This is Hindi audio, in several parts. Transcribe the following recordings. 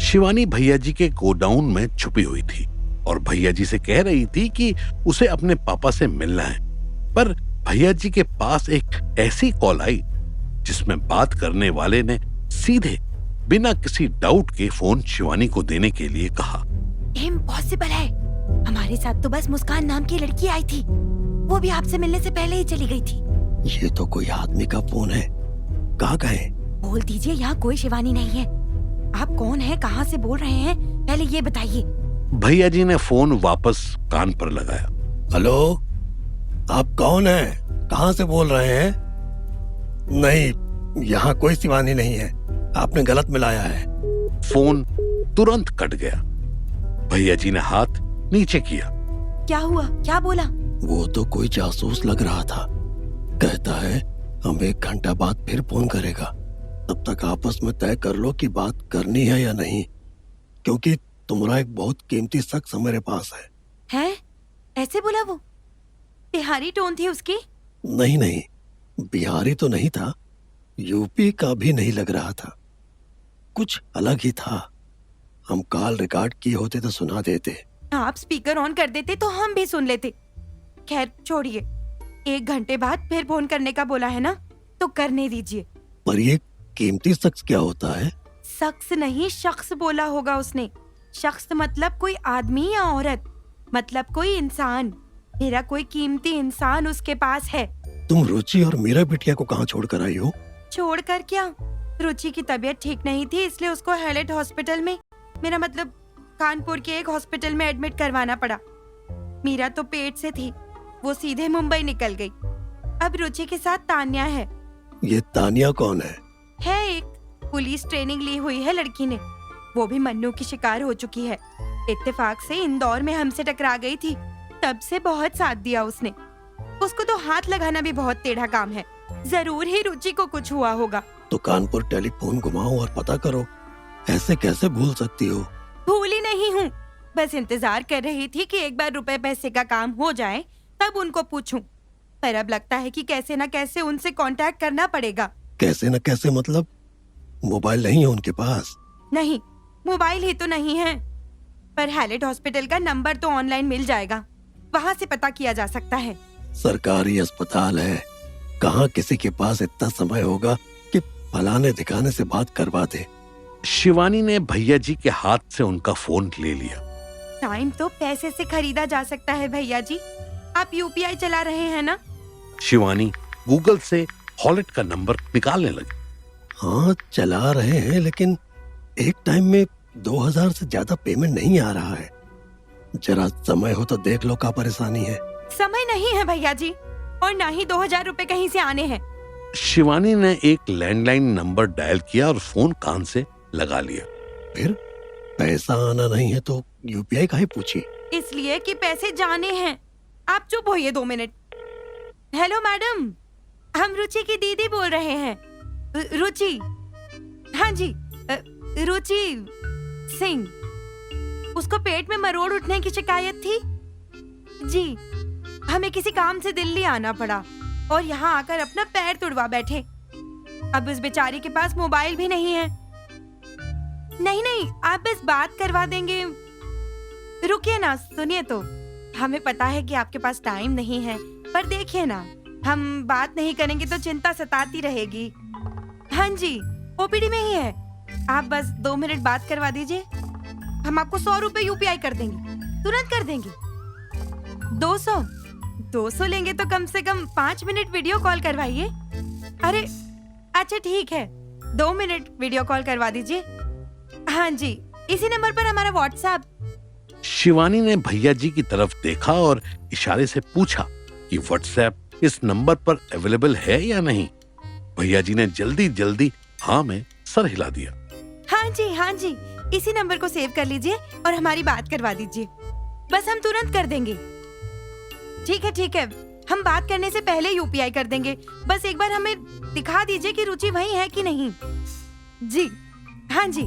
शिवानी भैया जी के गोडाउन में छुपी हुई थी और भैया जी से कह रही थी कि उसे अपने पापा से मिलना है। पर भैया जी के पास एक ऐसी कॉल आई जिसमें बात करने वाले ने सीधे बिना किसी डाउट के फोन शिवानी को देने के लिए कहा। इम्पॉसिबल है, हमारे साथ तो बस मुस्कान नाम की लड़की आई थी, वो भी आपसे मिलने से पहले ही चली गई थी। ये तो कोई आदमी का फोन है, कहाँ गए? बोल दीजिए, यहाँ कोई शिवानी नहीं है। आप कौन है, कहाँ से बोल रहे हैं, पहले ये बताइए। भैया जी ने फोन वापस कान पर लगाया। हेलो, आप कौन हैं? कहाँ से बोल रहे हैं? नहीं, यहाँ कोई शिवानी नहीं है, आपने गलत मिलाया है। फोन तुरंत कट गया। भैया जी ने हाथ नीचे किया। क्या हुआ, क्या बोला? वो तो कोई जासूस लग रहा था, कहता है हम 1 घंटा बाद फिर फोन करेगा, तब तक आपस में तय कर लो कि बात करनी है या नहीं, क्योंकि तुम्हारा एक बहुत कीमती शख्स मेरे पास है। हैं? ऐसे बोला वो? बिहारी टोन थी उसकी? नहीं नहीं, बिहारी तो नहीं था, यूपी का भी नहीं लग रहा था, कुछ अलग ही था। हम कॉल रिकॉर्ड किए होते तो सुना देते। आप स्पीकर ऑन कर देते तो हम भी सुन लेते। खैर छोड़िए, 1 घंटे बाद फिर फोन करने का बोला है ना, तो करने दीजिए। पर ये कीमती शख्स क्या होता है? शख्स नहीं, शख्स बोला होगा उसने। शख्स मतलब कोई आदमी या औरत, मतलब कोई इंसान। मेरा कोई कीमती इंसान उसके पास है। तुम रुचि और मीरा बिटिया को कहाँ छोड़कर आई हो? छोड़कर क्या, रुचि की तबीयत ठीक नहीं थी, इसलिए उसको हैलेट हॉस्पिटल में, मेरा मतलब कानपुर के एक हॉस्पिटल में एडमिट करवाना पड़ा। मीरा तो पेट से थी, वो सीधे मुंबई निकल गई। अब रुचि के साथ तान्या है। ये तान्या कौन है? एक पुलिस ट्रेनिंग ली हुई है लड़की ने, वो भी मन्नू की शिकार हो चुकी है। इत्तेफाक से इंदौर में हमसे टकरा गई थी, तब से बहुत साथ दिया उसने। उसको तो हाथ लगाना भी बहुत टेढ़ा काम है। जरूर ही रुचि को कुछ हुआ होगा। तो कानपुर टेलीफोन घुमाओ और पता करो। ऐसे कैसे भूल सकती हो? भूली नहीं हूँ, बस इंतजार कर रही थी कि एक बार रुपए पैसे का काम हो जाए तब उनको पूछूं। पर अब लगता है कि कैसे न कैसे उनसे कांटेक्ट करना पड़ेगा। कैसे न कैसे मतलब? मोबाइल नहीं है उनके पास? नहीं, मोबाइल ही तो नहीं है, पर हैलेट हॉस्पिटल का नंबर तो ऑनलाइन मिल जाएगा, वहाँ से पता किया जा सकता है। सरकारी अस्पताल है, कहाँ किसी के पास इतना समय होगा कि फलाने दिखाने से बात करवा दे। शिवानी ने भैया जी के हाथ से उनका फोन ले लिया। टाइम तो पैसे से खरीदा जा सकता है भैया जी। आप यूपीआई चला रहे हैं ना? शिवानी गूगल से हॉलेट का नंबर निकालने लगी। हाँ चला रहे हैं, लेकिन एक टाइम में 2000 से ज्यादा पेमेंट नहीं आ रहा है। जरा समय हो तो देख लो, क्या परेशानी है? समय नहीं है भैया जी, और ना ही 2000 रुपए कहीं से आने हैं। शिवानी ने एक लैंडलाइन नंबर डायल किया और फोन कान से लगा लिया। फिर पैसा आना नहीं है तो यूपीआई काहे पूछी? इसलिए कि पैसे जाने हैं। आप चुप होइए 2 मिनट। हेलो मैडम, हम रुचि की दीदी बोल रहे हैं। रुचि, हाँ जी, रुचि सिंह। उसको पेट में मरोड़ उठने की शिकायत थी जी। हमें किसी काम से दिल्ली आना पड़ा और यहाँ आकर अपना पैर तुड़वा बैठे। अब उस बेचारी के पास मोबाइल भी नहीं है। नहीं, आप बस बात करवा देंगे। रुकिए ना, सुनिए तो। हमें पता है कि आपके पास टाइम नहीं है, पर देखिए ना, हम बात नहीं करेंगे तो चिंता सताती रहेगी। हाँ जी, ओपीडी में ही है। आप बस 2 मिनट बात करवा दीजिए, हम आपको 100 रुपए यूपीआई कर देंगे, तुरंत कर देंगे। 200 लेंगे तो कम से कम 5 मिनट वीडियो कॉल करवाइए। अरे अच्छा ठीक है, 2 मिनट वीडियो कॉल करवा दीजिए। हाँ जी, इसी नंबर पर हमारा व्हाट्सएप। शिवानी ने भैया जी की तरफ देखा और इशारे से पूछा कि व्हाट्सएप इस नंबर पर अवेलेबल है या नहीं। भैया जी ने जल्दी जल्दी हाँ में सर हिला दिया। हाँ जी, इसी नंबर को सेव कर लीजिए और हमारी बात करवा दीजिए, बस हम तुरंत कर देंगे। ठीक है, हम बात करने से पहले यूपीआई कर देंगे। बस एक बार हमें दिखा दीजिए कि रुचि वही है कि नहीं। जी हाँ जी,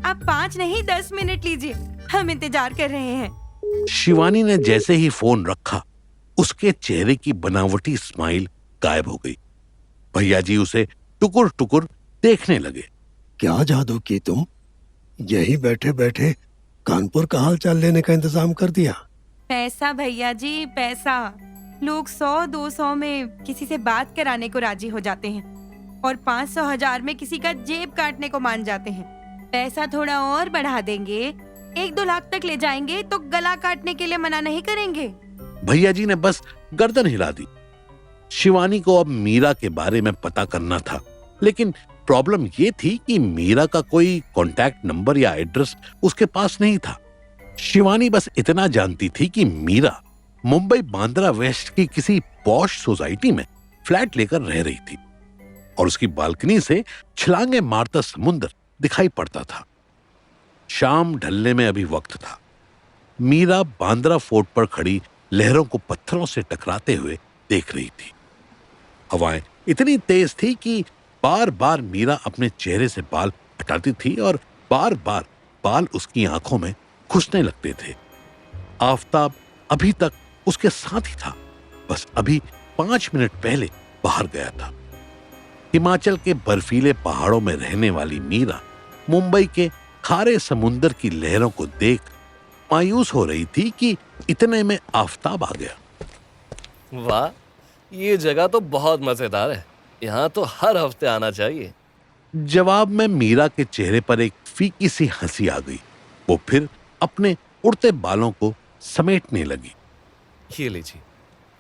आप 5 नहीं 10 मिनट लीजिए, हम इंतजार कर रहे हैं। शिवानी ने जैसे ही फोन रखा, उसके चेहरे की बनावटी स्माइल गायब हो गई। भैया जी उसे टुकुर टुकुर देखने लगे। क्या जादू की तुम? यही बैठे बैठे कानपुर का हाल चाल लेने का इंतजाम कर दिया। पैसा भैया जी, पैसा। लोग 100-200 में किसी से बात कराने को राजी हो जाते हैं और 500-1000 में किसी का जेब काटने को मान जाते हैं। पैसा थोड़ा और बढ़ा देंगे, 1-2 लाख तक ले जाएंगे तो गला काटने के लिए मना नहीं करेंगे। भैया जी ने बस गर्दन हिला दी। शिवानी को अब मीरा के बारे में पता करना था, लेकिन प्रॉब्लम ये थी कि मीरा का कोई कॉन्टैक्ट नंबर या एड्रेस उसके पास नहीं था। शिवानी बस इतना जानती थी कि मीरा मुंबई बांद्रा वेस्ट की किसी पॉश सोसाइटी में फ्लैट लेकर रह रही थी और उसकी बालकनी से छलांगे मारता समुद्र दिखाई पड़ता था। शाम ढलने में अभी वक्त था। मीरा बांद्रा फोर्ट पर खड़ी लहरों को पत्थरों से टकराते हुए देख रही थी। हवाएं इतनी तेज थी कि बार बार मीरा अपने चेहरे से बाल हटाती थी और बार बार बाल उसकी आंखों में घुसने लगते थे। आफताब अभी तक उसके साथ ही था, बस अभी 5 मिनट पहले बाहर गया था। हिमाचल के बर्फीले पहाड़ों में रहने वाली मीरा मुंबई के खारे समुंदर की लहरों को देख मायूस हो रही थी कि इतने में आफताब आ गया। वाह, ये जगह तो बहुत मजेदार है। यहाँ तो हर हफ्ते आना चाहिए। जवाब में मीरा के चेहरे पर एक फीकी सी हंसी आ गई। वो फिर अपने उड़ते बालों को समेटने लगी। ये लीजिए,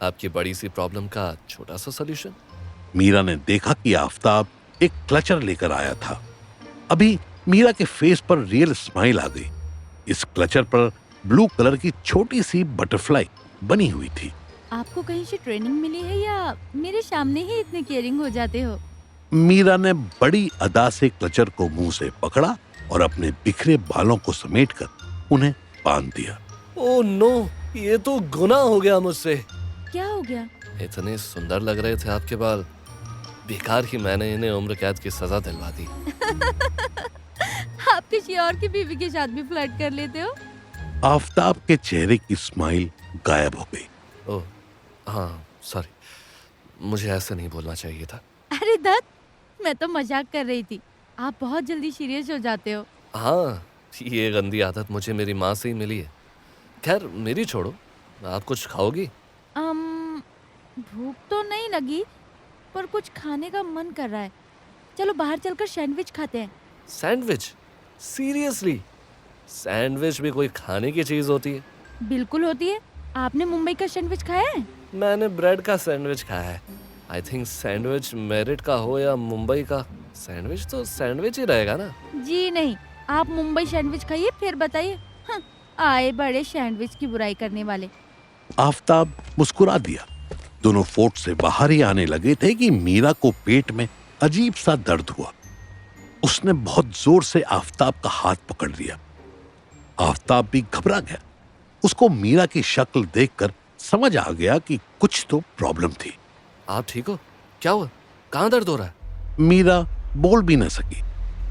आपकी बड़ी सी प्रॉब्लम का छोटा सा सॉल्यूशन। मीरा ने देखा कि आफताब एक क्लचर लेकर आया था। अभी मीरा के फेस पर रियल स्माइल आ गई। इस क्लचर पर ब्लू कलर की छोटी सी बटरफ्लाई बनी हुई थी। आपको कहीं से ट्रेनिंग मिली है या मेरे सामने ही इतने केयरिंग हो जाते हो? मीरा ने बड़ी अदा से क्लचर को मुंह से पकड़ा और अपने बिखरे बालों को समेटकर उन्हें बांध दिया। ओह नो, ये तो गुनाह हो गया मुझसे। क्या हो गया? इतने सुंदर लग रहे थे आपके बाल, बेकार ही मैंने इन्हें उम्र कैद की सजा दिलवा दी। आप किसी और की बीवी के साथ भी फ्लर्ट कर लेते हो? आफताब के चेहरे की स्माइल गायब हो गई। ओह हाँ, सॉरी, मुझे ऐसे नहीं बोलना चाहिए था। अरे दत्त, मैं तो मजाक कर रही थी। आप बहुत जल्दी सीरियस हो जाते हो। हाँ, ये गंदी आदत मुझे मेरी माँ से ही मिली है। खैर मेरी छोड़ो, आप कुछ खाओगी? भूख तो नहीं लगी, पर कुछ खाने का मन कर रहा है। चलो बाहर चलकर सैंडविच खाते हैं। सैंडविच? सीरियसली? सैंडविच भी कोई खाने की चीज होती है? बिल्कुल होती है। आपने मुंबई का सैंडविच खाया है? मैंने ब्रेड का सैंडविच खाया है। आई थिंक सैंडविच मेरिट का हो या मुंबई का, सैंडविच तो सैंडविच ही रहेगा ना। जी नहीं, आप मुंबई सैंडविच खाइए फिर बताइए। आए बड़े सैंडविच की बुराई करने वाले। आफताब मुस्कुरा दिया। दोनों फोर्ट से बाहर ही आने लगे थे कि मीरा को पेट में अजीब सा दर्द हुआ। उसने बहुत जोर से आफताब का हाथ पकड़ लिया। आफताब भी घबरा गया। उसको मीरा की शक्ल देखकर समझ आ गया कि कुछ तो प्रॉब्लम थी। आप ठीक हो? क्या हुआ? कहाँ दर्द हो रहा है? मीरा बोल भी न सकी।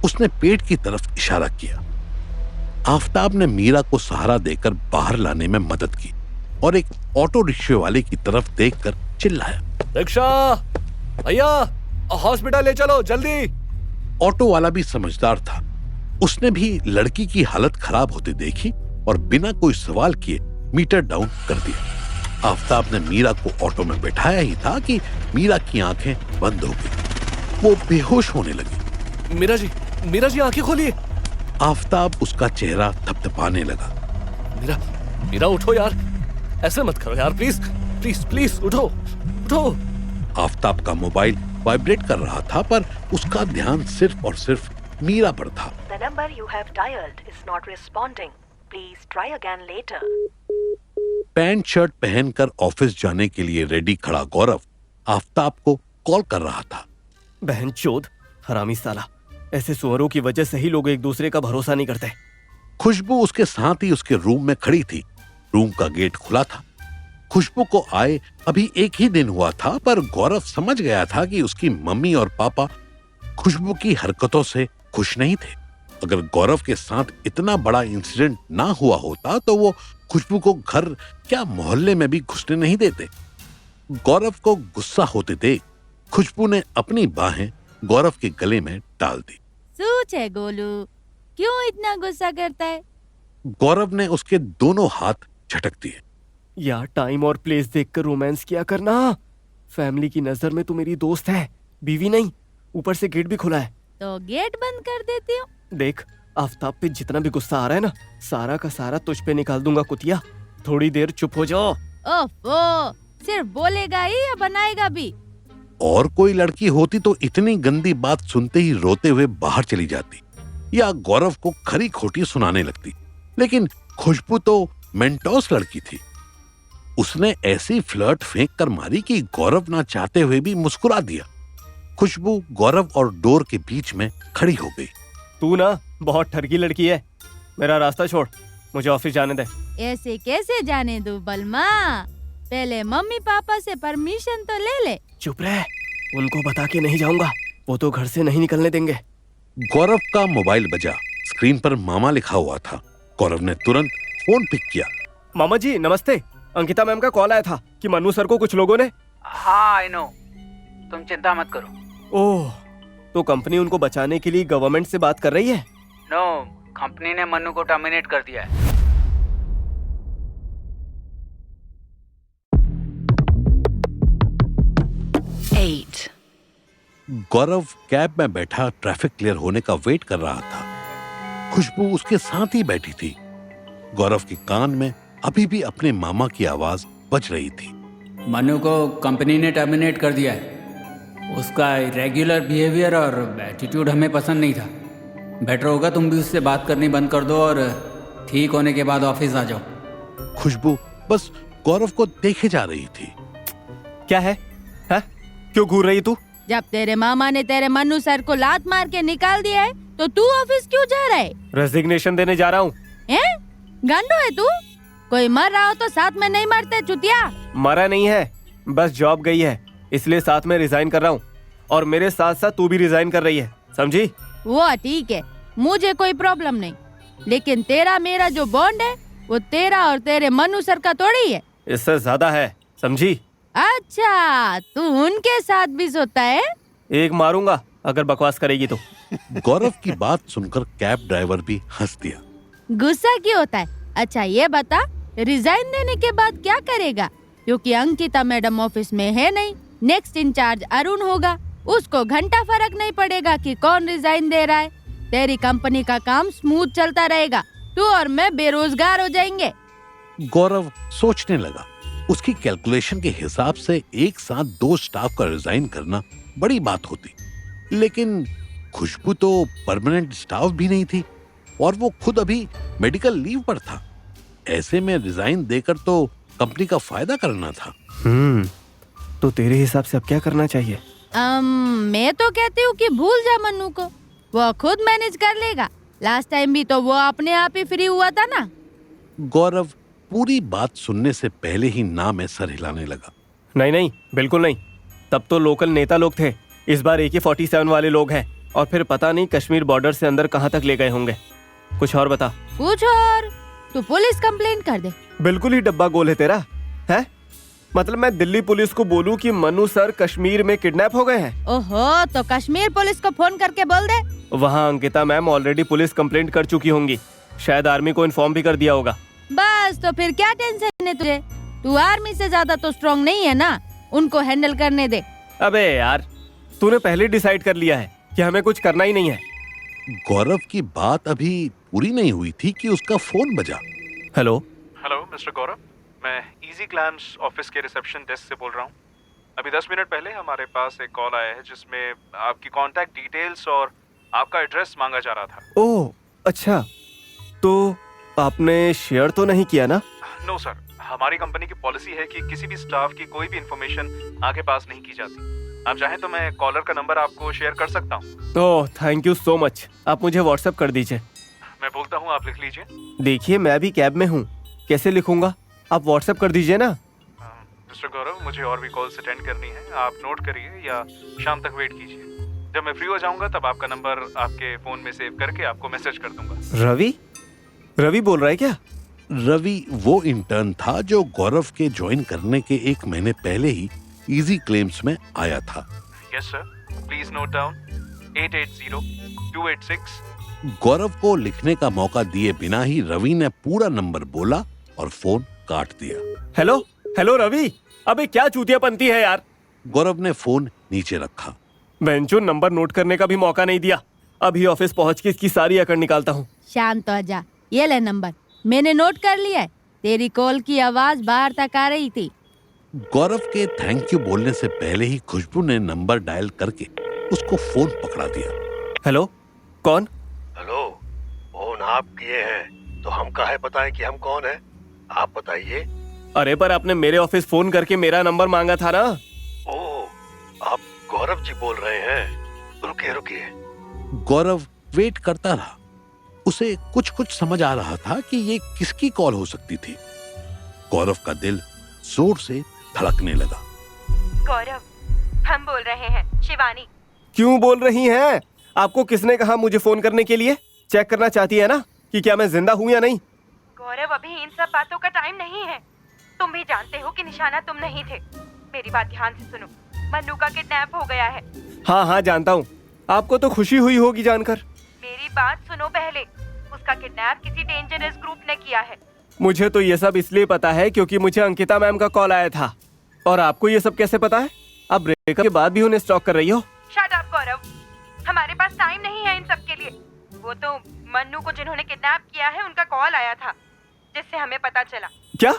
उसने पेट की तरफ इशारा किया। आफताब ने मीरा को सहारा देकर बाहर लाने में मदद की और एक ऑटो रिक्शे वाले की तरफ देखकर चिल्लाया, रिक्शा भैया, हॉस्पिटल ले चलो जल्दी। ऑटो वाला भी समझदार था। उसने भी लड़की की हालत खराब होते देखी और बिना कोई सवाल किए मीटर डाउन कर दिया। आफताब ने मीरा को ऑटो में बैठाया ही था कि मीरा की आंखें बंद हो गई। वो बेहोश होने लगी। मीरा जी आंखें खोलिए। आफताब उसका चेहरा थपथपाने लगा। मीरा उठो यार, ऐसे मत करो यार, प्लीज प्लीज प्लीज उठो। आफताब का मोबाइल वाइब्रेट कर रहा था, पर उसका ध्यान सिर्फ और सिर्फ मीरा पर था। The number you have dialed is not responding. Please try again later. Pant shirt पहनकर ऑफिस जाने के लिए रेडी खड़ा गौरव आफताब को कॉल कर रहा था। बहन चोद, हरामी साला, ऐसे सुअरों की वजह से ही लोग एक दूसरे का भरोसा नहीं करते। खुशबू उसके साथ ही उसके रूम में खड़ी थी। रूम का गेट खुला था। खुशबू को आए अभी एक ही दिन हुआ था, पर गौरव समझ गया था कि उसकी मम्मी और पापा खुशबू की हरकतों से खुश नहीं थे। अगर गौरव के साथ इतना बड़ा इंसिडेंट ना हुआ होता तो वो खुशबू को घर क्या मोहल्ले में भी घुसने नहीं देते। गौरव को गुस्सा होते देख खुशबू ने अपनी बाहें गौरव के गले में डाल दी। सूच है गोलू, क्यों इतना गुस्सा करता है? गौरव ने उसके दोनों हाथ झटक दिए। यार टाइम और प्लेस देखकर रोमांस किया करना। फैमिली की नजर में तू मेरी दोस्त है, बीवी नहीं। ऊपर से गेट भी खुला है। तो गेट बंद कर देती हूँ। देख, आफ्ताब पे जितना भी गुस्सा आ रहा है ना, सारा का सारा तुझ पे निकाल दूंगा कुतिया। थोड़ी देर चुप हो जाओ। ओफो, सिर्फ बोलेगा ही या बनाएगा भी? और कोई लड़की होती तो इतनी गंदी बात सुनते ही रोते हुए बाहर चली जाती या गौरव को खरी खोटी सुनाने लगती। लेकिन खुशबू तो मेंटोस लड़की थी। उसने ऐसी फ्लर्ट फेंक कर मारी कि गौरव ना चाहते हुए भी मुस्कुरा दिया। खुशबू गौरव और डोर के बीच में खड़ी हो गई। तू ना बहुत ठरकी लड़की है। मेरा रास्ता छोड़, मुझे ऑफिस जाने दे। ऐसे कैसे जाने दूं बलमा? पहले मम्मी पापा से परमिशन तो ले ले। चुप रह, उनको बता के नहीं जाऊंगा। वो तो घर से नहीं निकलने देंगे। गौरव का मोबाइल बजा। स्क्रीन पर मामा लिखा हुआ था। गौरव ने तुरंत फोन पिक किया। मामा जी नमस्ते। अंकिता मैम का कॉल आया था कि मनु सर को कुछ लोगों ने। हाँ आई नो, तुम चिंता मत करो। ओह, तो कंपनी उनको बचाने के लिए गवर्नमेंट से बात कर रही है? नो, कंपनी ने मनु को टर्मिनेट कर दिया है। गौरव कैब में बैठा ट्रैफिक क्लियर होने का वेट कर रहा था। खुशबू उसके साथ ही बैठी थी। गौरव के कान में अभी भी अपने मामा की आवाज बज रही थी। मनु को कंपनी ने टर्मिनेट कर दिया है। उसका इरेग्युलर बिहेवियर और एटीट्यूड हमें पसंद नहीं था। बेटर होगा तुम भी उससे बात करनी बंद कर दो और ठीक होने के बाद ऑफिस आ जाओ। खुशबू बस गौरव को देखे जा रही थी। क्या है? क्यों घूर रही तू? जब तेरे मामा ने तेरे मनु सर को लात मार के निकाल दिया है तो तू ऑफिस क्यों जा रहा है? रेजिग्नेशन देने जा रहा हूँ। गांडो है तू? कोई मर रहा हो तो साथ में नहीं मरते चुतिया। मरा नहीं है, बस जॉब गई है, इसलिए साथ में रिजाइन कर रहा हूँ। और मेरे साथ साथ तू भी रिजाइन कर रही है, समझी? वो ठीक है, मुझे कोई प्रॉब्लम नहीं। लेकिन तेरा मेरा जो बॉन्ड है वो तेरा और तेरे मनु सर का थोड़ी है। इससे ज्यादा है, समझी? अच्छा, तू उनके साथ भी सोता है? एक मारूंगा अगर बकवास करेगी तो। गौरव की बात सुनकर कैब ड्राइवर भी हंस दिया। गुस्सा क्यों होता है? अच्छा ये बता, रिजाइन देने के बाद क्या करेगा? क्योंकि अंकिता मैडम ऑफिस में है नहीं, नेक्स्ट इंचार्ज अरुण होगा। उसको घंटा फर्क नहीं पड़ेगा कि कौन रिजाइन दे रहा है। तेरी कंपनी का काम स्मूथ चलता रहेगा, तू और मैं बेरोजगार हो जाएंगे। गौरव सोचने लगा। उसकी कैलकुलेशन के हिसाब से एक साथ 2 स्टाफ का रिजाइन करना बड़ी बात होती। लेकिन खुशबू तो परमानेंट स्टाफ भी नहीं थी और वो खुद अभी मेडिकल लीव पर था। ऐसे में रिजाइन देकर तो कंपनी का फायदा करना था। तो तेरे हिसाब से अब क्या करना चाहिए? मैं तो कहती हूँ कि भूल जा मन्नू को, वो खुद मैनेज कर लेगा। लास्ट टाइम भी तो वो अपने आप ही फ्री हुआ था ना। गौरव पूरी बात सुनने से पहले ही ना में सर हिलाने लगा। नहीं नहीं, बिल्कुल नहीं। तब तो लोकल नेता लोग थे, इस बार AK-47 वाले लोग हैं। और फिर पता नहीं कश्मीर बॉर्डर से अंदर कहाँ तक ले गए होंगे। कुछ और बता। कुछ और? तू पुलिस कंप्लेंट कर दे। बिल्कुल ही डब्बा गोल है तेरा, है? मतलब मैं दिल्ली पुलिस को बोलूं कि मनु सर कश्मीर में किडनैप हो गए हैं? ओहो, तो कश्मीर पुलिस को फोन करके बोल दे। वहाँ Ankita ma'am already police complaint कर चुकी होंगी, शायद आर्मी को इन्फॉर्म भी कर दिया होगा। बस तो फिर क्या टेंशन है तुझे? तू आर्मी से ज्यादा तो स्ट्रॉन्ग नहीं है ना, उनको हैंडल करने दे। अबे यार, तूने पहले डिसाइड कर लिया है कि हमें कुछ करना ही नहीं है। गौरव की बात अभी पूरी नहीं हुई थी कि उसका फोन बजा। हेलो हेलो मिस्टर गौरव, मैं इजी क्लैम्स ऑफिस के रिसेप्शन डेस्क से बोल रहा हूँ। अभी 10 मिनट पहले हमारे पास एक कॉल आया है जिसमें आपकी कांटेक्ट डिटेल्स और आपका एड्रेस मांगा जा रहा था। ओह अच्छा, तो आपने शेयर तो नहीं किया ना? नो सर, हमारी कंपनी की पॉलिसी है कि किसी भी स्टाफ की कोई भी इंफॉर्मेशन आगे पास नहीं की जाती। आप चाहें तो मैं कॉलर का नंबर आपको शेयर कर सकता हूँ। Oh thank you so much, आप मुझे व्हाट्सएप कर दीजिए। मैं बोलता हूँ, आप लिख लीजिए। देखिए मैं भी कैब में हूँ, कैसे लिखूंगा? आप व्हाट्सएप कर दीजिए ना। मिस्टर गौरव, मुझे और भी कॉल्स अटेंड करनी है, आप नोट करिए या शाम तक वेट कीजिए। जब मैं फ्री हो जाऊंगा तब आपका नंबर आपके फोन में सेव करके आपको मैसेज कर दूंगा। रवि बोल रहा है क्या? रवि वो इंटर्न था जो गौरव के ज्वाइन करने के 1 महीने पहले ही इजी क्लेम्स में आया था। Yes sir, please note down 880-286 गौरव को लिखने का मौका दिए बिना ही रवि ने पूरा नंबर बोला और फोन काट दिया। हेलो हेलो रवि, अबे क्या चूतियापंती है यार। गौरव ने फोन नीचे रखा। बेंचो नंबर नोट करने का भी मौका नहीं दिया। अभी ऑफिस पहुंच के इसकी सारी अकड़ निकालता हूँ। शांत हो जा, ये ले नंबर, मैंने नोट कर लिया है। तेरी कॉल की आवाज बाहर तक आ रही थी। गौरव के थैंक यू बोलने से पहले ही खुशबू ने नंबर डायल करके उसको फोन पकड़ा दिया। हेलो, कौन? हेलो, फोन आप किए हैं तो हम काहे बताएं कि हम कौन हैं? आप बताइए। अरे पर आपने मेरे ऑफिस फोन करके मेरा नंबर मांगा था ना। ओह, आप गौरव जी बोल रहे हैं। रुकिए रुकिए। गौरव वेट करता रहा। उसे कुछ कुछ समझ आ रहा था कि ये किसकी कॉल हो सकती थी। गौरव का दिल जोर से धड़कने लगा। गौरव, हम बोल रहे हैं, शिवानी। क्यों बोल रही हैं? आपको किसने कहा मुझे फोन करने के लिए? चेक करना चाहती है ना कि क्या मैं जिंदा हूँ या नहीं? गौरव, अभी इन सब बातों का टाइम नहीं है। तुम भी जानते हो कि निशाना तुम नहीं थे। मेरी बात ध्यान से सुनो, मन्नू का किडनैप हो गया है। हाँ हाँ जानता हूँ। आपको तो खुशी हुई होगी जानकर। मेरी बात सुनो पहले। उसका किडनैप किसी डेंजरस ग्रुप ने किया है। मुझे तो ये सब इसलिए पता है क्योंकि मुझे अंकिता मैम का कॉल आया था। और आपको ये सब कैसे पता है? आप ब्रेकअप के बाद भी उन्हें स्टॉक कर रही हो। शट अप गौरव, हमारे पास टाइम नहीं है इन सब के लिए। वो तो मन्नू को जिन्होंने किडनैप किया है उनका कॉल आया था, जिससे हमें पता चला। क्या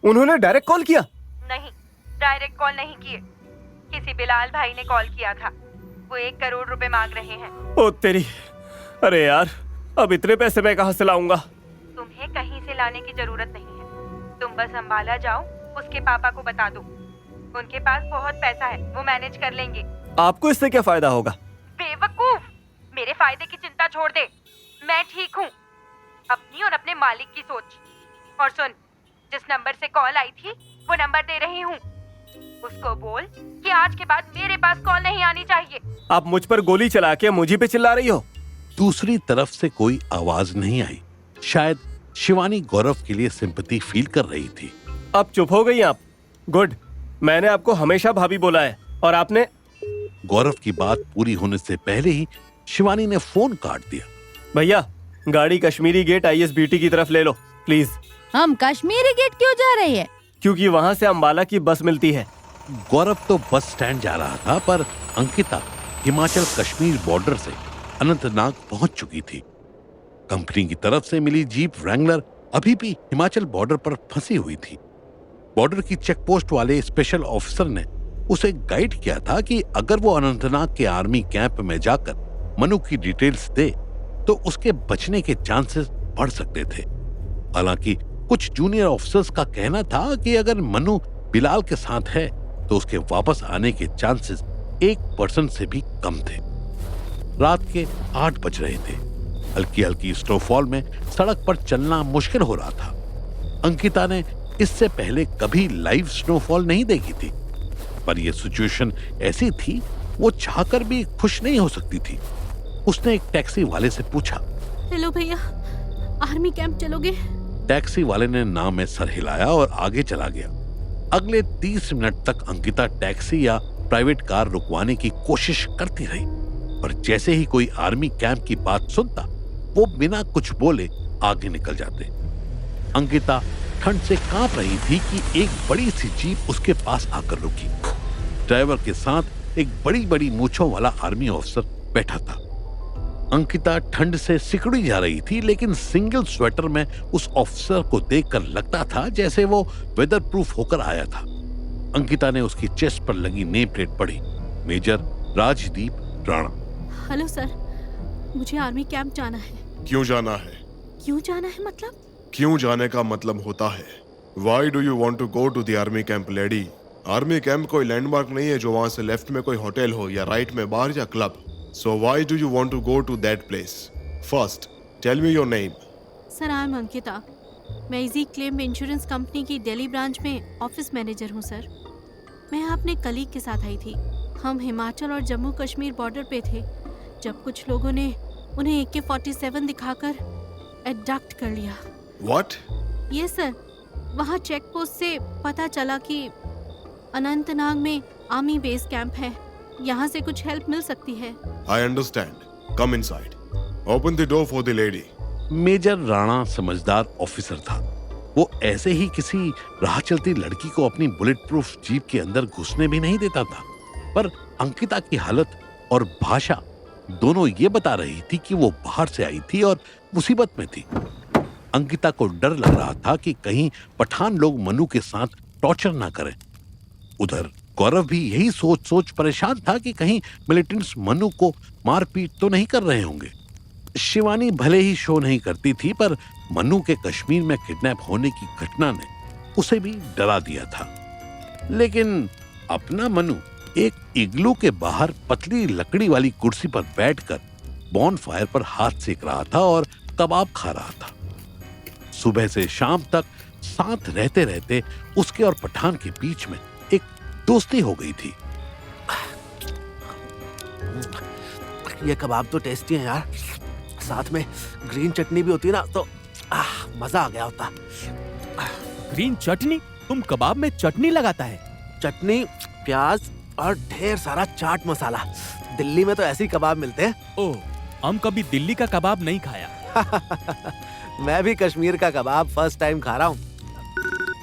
उन्होंने डायरेक्ट कॉल किया? नहीं, डायरेक्ट कॉल नहीं किए। किसी बिलाल भाई ने कॉल किया था। वो 1 करोड़ रुपए मांग रहे हैं। ओ तेरी, अरे यार अब इतने पैसे मैं कहाँ से लाऊंगा? तुम्हें कहीं से लाने की जरूरत नहीं है। तुम बस अंबाला जाओ, उसके पापा को बता दो। उनके पास बहुत पैसा है, वो मैनेज कर लेंगे। आपको इससे क्या फायदा होगा? बेवकूफ, मेरे फायदे की चिंता छोड़ दे। मैं ठीक हूँ। अपनी और अपने मालिक की सोच। और सुन, जिस नंबर से कॉल आई थी वो नंबर दे रही हूँ। उसको बोल कि आज के बाद मेरे पास कॉल नहीं आनी चाहिए। आप मुझ पर गोली चला के मुझे पे चिल्ला रही हो। दूसरी तरफ से कोई आवाज नहीं आई। शायद शिवानी गौरव के लिए सिंपैथी फील कर रही थी। अब चुप हो गई आप। गुड, मैंने आपको हमेशा भाभी बोला है और आपने। गौरव की बात पूरी होने से पहले ही शिवानी ने फोन काट दिया। भैया, गाड़ी कश्मीरी गेट ISBT की तरफ ले लो प्लीज। हम कश्मीरी गेट क्यों जा रहे हैं? क्योंकि वहाँ से अंबाला की बस मिलती है। गौरव तो बस स्टैंड जा रहा था, पर अंकिता हिमाचल कश्मीर बॉर्डर से अनंतनाग पहुंच चुकी थी। कंपनी की तरफ से मिली जीप रैंगलर अभी भी हिमाचल बॉर्डर पर फंसी हुई थी। बॉर्डर की चेक पोस्ट वाले स्पेशल ऑफिसर ने उसे गाइड किया था कि अगर वो अनंतनाग के आर्मी कैंप में जाकर मनु की डिटेल्स दे तो उसके बचने के चांसेस बढ़ सकते थे। हालांकि कुछ जूनियर ऑफिसर्स का कहना था कि अगर मनु बिलाल के साथ है तो उसके वापस आने के चांसेस 1% से भी कम थे। रात के 8 बज रहे थे। हल्की हल्की स्नोफॉल में सड़क पर चलना मुश्किल हो रहा था। अंकिता ने इससे पहले कभी लाइव स्नोफॉल नहीं देखी थी, पर यह सिचुएशन ऐसी थी वो चाहकर भी खुश नहीं हो सकती थी। उसने एक टैक्सी वाले से पूछा, हेलो भैया, आर्मी कैंप चलोगे? टैक्सी वाले ने ना में सर हिलाया और आगे चला गया। अगले 30 मिनट तक अंकिता टैक्सी या प्राइवेट कार रुकवाने की कोशिश करती रही, पर जैसे ही कोई आर्मी कैंप की बात सुनता वो बिना कुछ बोले आगे निकल जाते। अंकिता ठंड से कांप रही थी कि एक बड़ी सी जीप उसके पास आकर रुकी। ड्राइवर के साथ एक बड़ी बड़ी मूंछों वाला आर्मी ऑफिसर बैठा था। अंकिता ठंड से सिकुड़ी जा रही थी, लेकिन सिंगल स्वेटर में उस ऑफिसर को देखकर लगता था जैसे वो वेदर प्रूफ होकर आया था। अंकिता ने उसकी चेस्ट पर लगी नेम प्लेट पढ़ी, major Rajdeep Rana. Hello sir, मुझे आर्मी कैंप जाना है। क्यों जाना है? क्यों जाना है मतलब? क्यों जाने का मतलब होता है why do you want to go to the army camp lady? Army camp कोई लैंडमार्क नहीं है जो वहां से लेफ्ट में कोई होटल हो या राइट में बार या club. So why do you want to go to that place? First tell me your name. Sir, I am Ankita. मैं इजी क्लेम इंश्योरेंस कंपनी की दिल्ली ब्रांच में ऑफिस मैनेजर हूँ सर। मैं यहाँ अपने कलीग के साथ आई थी। हम हिमाचल और जम्मू कश्मीर बॉर्डर पे थे जब कुछ लोगों ने उन्हें AK-47 दिखाकर एडक्ट कर लिया। What? ये सर, वहाँ चेक पोस्ट से पता चला कि अनंतनाग में आर्मी बेस कैंप है। यहाँ से कुछ हेल्प मिल सकती है। I understand. Come inside. Open the door for the lady. Major Rana समझदार ऑफिसर था। वो ऐसे ही किसी राह चलती लड़की को अपनी बुलेट प्रूफ जीप के अंदर घुसने भी नहीं देता था। पर अंकिता की हालत और भाषा दोनों ये बता रही थी कि वो बाहर से आई थी और मुसीबत में थी। अंकिता को डर लग रहा था कि कहीं पठान लोग मनु के साथ टॉर्चर ना करें। उधर गौरव भी यही सोच सोच परेशान था कि कहीं मिलिटेंट्स मनु को मारपीट तो नहीं कर रहे होंगे। शिवानी भले ही शो नहीं करती थी, पर मनु के कश्मीर में किडनैप होने की घटना ने उसे भी डरा दिया था। लेकिन अपना मनु एक इग्लू के बाहर पतली लकड़ी वाली कुर्सी पर बैठकर बॉनफायर पर हाथ सेक रहा था और कबाब खा रहा था। सुबह से शाम तक साथ रहते रहते उसके और पठान के बीच में एक दोस्ती हो गई थी। ये कबाब तो टेस्टी है यार, साथ में ग्रीन चटनी भी होती है ना तो मजा आ गया होता। ग्रीन चटनी? तुम कबाब में चटनी लगाता है? चटनी, प्याज और ढेर सारा चाट मसाला। दिल्ली में तो ऐसे ही कबाब मिलते हैं। ओह, हम कभी दिल्ली का कबाब नहीं खाया। मैं भी कश्मीर का कबाब फर्स्ट टाइम खा रहा हूँ।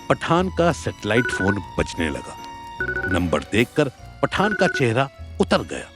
पठान का सैटेलाइट फोन बजने लगा। नंबर देखकर पठान का चेहरा उतर गया।